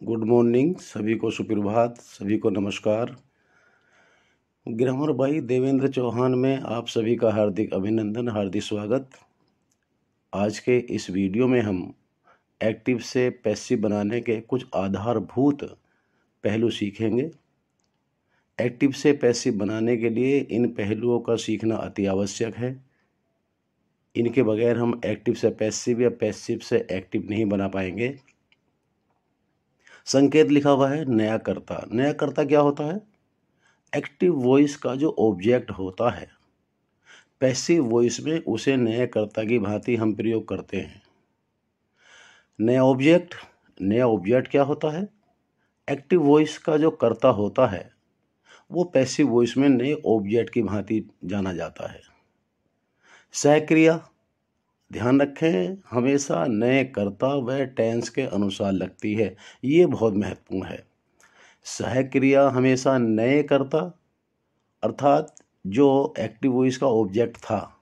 Good morning, सभी को सुप्रभात, सभी को नमस्कार। ग्रामर भाई देवेंद्र चौहान में आप सभी का हार्दिक अभिनंदन, हार्दिक स्वागत। आज के इस वीडियो में हम एक्टिव से पैसिव बनाने के कुछ आधारभूत पहलू सीखेंगे। एक्टिव से पैसिव बनाने के लिए इन पहलुओं का सीखना अति आवश्यक है। इनके बगैर हम एक्टिव से पैसिव या पैसिव से एक्टिव नहीं बना पाएंगे। संकेत लिखा हुआ है नया कर्ता। नया कर्ता क्या होता है? एक्टिव वॉइस का जो ऑब्जेक्ट होता है, पैसिव वॉइस में उसे नए कर्ता की भांति हम प्रयोग करते हैं। नया ऑब्जेक्ट क्या होता है? एक्टिव वॉइस का जो कर्ता होता है वो पैसिव वॉइस में नए ऑब्जेक्ट की भांति जाना जाता है। सहक्रिया, ध्यान रखें, हमेशा नए कर्ता व टेंस के अनुसार लगती है। ये बहुत महत्वपूर्ण है। सहक्रिया हमेशा नए कर्ता अर्थात जो एक्टिव वॉइस का ऑब्जेक्ट था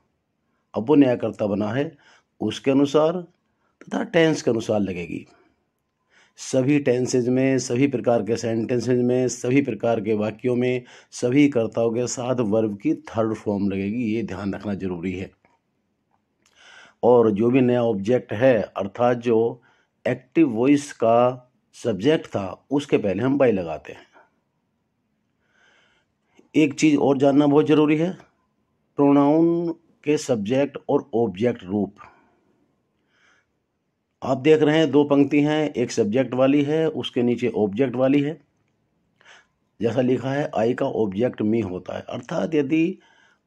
अब वो नया कर्ता बना है उसके अनुसार तथा टेंस के अनुसार लगेगी। सभी टेंसेज में, सभी प्रकार के सेंटेंसेज में, सभी प्रकार के वाक्यों में सभी कर्ताओं के साथ वर्ब की थर्ड फॉर्म लगेगी। ये ध्यान रखना जरूरी है। और जो भी नया ऑब्जेक्ट है अर्थात जो एक्टिव वॉइस का सब्जेक्ट था उसके पहले हम बाई लगाते हैं। एक चीज और जानना बहुत जरूरी है, प्रोनाउन के सब्जेक्ट और ऑब्जेक्ट रूप। आप देख रहे हैं दो पंक्ति हैं, एक सब्जेक्ट वाली है, उसके नीचे ऑब्जेक्ट वाली है। जैसा लिखा है आई का ऑब्जेक्ट मी होता है, अर्थात यदि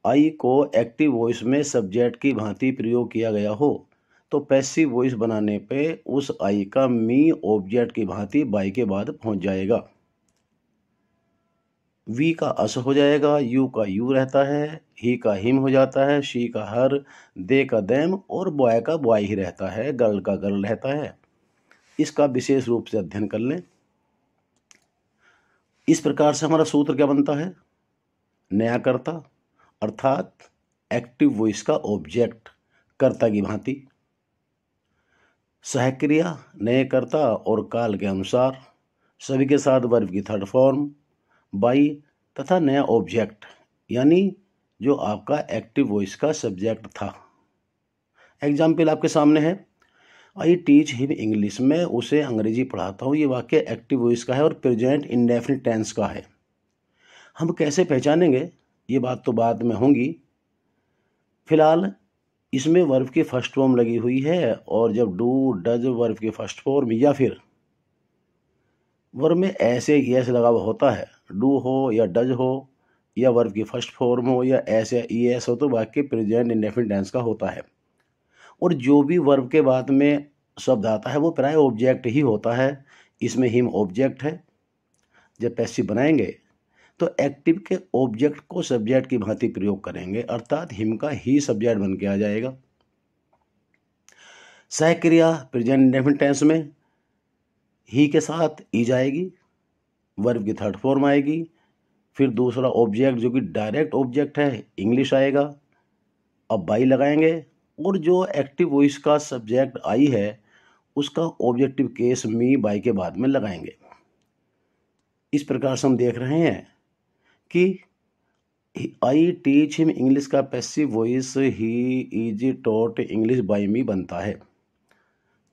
आई को एक्टिव वॉइस में सब्जेक्ट की भांति प्रयोग किया गया हो तो पैसिव वॉइस बनाने पे उस आई का मी ऑब्जेक्ट की भांति बाई के बाद पहुंच जाएगा। वी का अस हो जाएगा, यू का यू रहता है, ही का हिम हो जाता है, शी का हर, दे का देम और बॉय का बॉय ही रहता है, गर्ल का गर्ल रहता है। इसका विशेष रूप से अध्ययन कर लें। इस प्रकार से हमारा सूत्र क्या बनता है? नया कर्ता अर्थात एक्टिव वॉइस का ऑब्जेक्ट कर्ता की भांति, सहक्रिया नए कर्ता और काल के अनुसार, सभी के साथ वर्ब की थर्ड फॉर्म, बाई तथा नया ऑब्जेक्ट यानी जो आपका एक्टिव वॉइस का सब्जेक्ट था। एग्जाम्पल आपके सामने है, आई टीच हिम इंग्लिश, में उसे अंग्रेजी पढ़ाता हूँ। ये वाक्य एक्टिव वॉइस का है और प्रेजेंट इंडेफिनिट टेंस का है। हम कैसे पहचानेंगे ये बात तो बाद में होंगी। फिलहाल इसमें वर्ब की फर्स्ट फॉर्म लगी हुई है और जब डू डज वर्ब की फर्स्ट फॉर्म या फिर वर्ब में ऐसे यस लगा हुआ होता है, डू हो या डज हो या वर्ब की फर्स्ट फॉर्म हो या ऐसे ईएस हो तो वाक्य प्रेजेंट इंडेफिनिट टेंस का होता है। और जो भी वर्ब के बाद में शब्द आता है वो प्राय ऑब्जेक्ट ही होता है। इसमें हिम ऑब्जेक्ट है। जब पैसिव बनाएंगे तो एक्टिव के ऑब्जेक्ट को सब्जेक्ट की भांति प्रयोग करेंगे अर्थात हिम का ही सब्जेक्ट बन के आ जाएगा। सहक्रिया प्रेजेंट इंडेफिनिट टेंस में ही के साथ ई जाएगी, वर्ब की थर्ड फॉर्म आएगी, फिर दूसरा ऑब्जेक्ट जो कि डायरेक्ट ऑब्जेक्ट है इंग्लिश आएगा। अब बाई लगाएंगे और जो एक्टिव वॉइस का सब्जेक्ट आई है उसका ऑब्जेक्टिव केस मी बाई के बाद में लगाएंगे। इस प्रकार से हम देख रहे हैं कि आई टीच हिम इंग्लिश का passive voice he is taught English by me बनता है।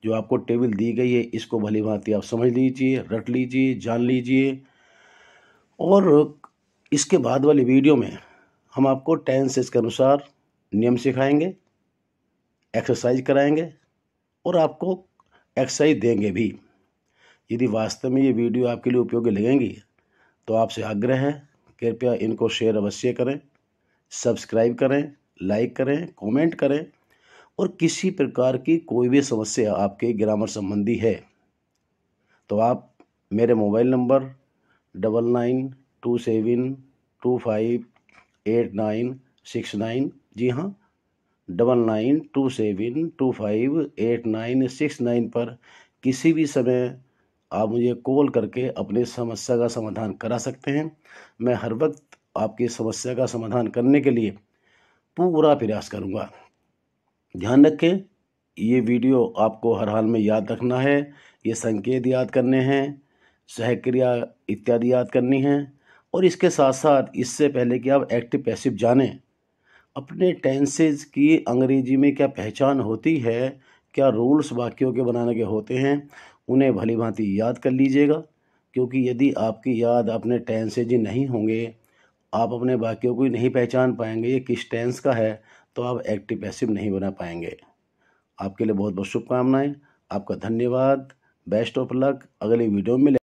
जो आपको टेबल दी गई है इसको भली भांति आप समझ लीजिए, रट लीजिए, जान लीजिए। और इसके बाद वाली वीडियो में हम आपको टेंसेस के अनुसार नियम सिखाएंगे, एक्सरसाइज कराएंगे और आपको एक्सरसाइज देंगे भी। यदि वास्तव में ये वीडियो आपके लिए उपयोगी लगेंगी तो आपसे आग्रह है कृपया इनको शेयर अवश्य करें, सब्सक्राइब करें, लाइक करें, कमेंट करें। और किसी प्रकार की कोई भी समस्या आपके ग्रामर संबंधी है तो आप मेरे मोबाइल नंबर 9927258969, जी हाँ 9927258969 पर किसी भी समय आप मुझे कॉल करके अपनी समस्या का समाधान करा सकते हैं। मैं हर वक्त आपकी समस्या का समाधान करने के लिए पूरा प्रयास करूंगा। ध्यान रखें, ये वीडियो आपको हर हाल में याद रखना है, ये संकेत याद करने हैं। सहक्रिया इत्यादि याद करनी है। और इसके साथ साथ इससे पहले कि आप एक्टिव पैसिव जानें, अपने टेंसेज की अंग्रेजी में क्या पहचान होती है, क्या रूल्स वाक्यों के बनाने के होते हैं, उन्हें भली भांति याद कर लीजिएगा। क्योंकि यदि आपकी याद अपने टेंसेज ही नहीं होंगे, आप अपने वाक्यों को ही नहीं पहचान पाएंगे ये किस टेंस का है, तो आप एक्टिव पैसिव नहीं बना पाएंगे। आपके लिए बहुत बहुत शुभकामनाएं। आपका धन्यवाद। Best of luck. अगली वीडियो में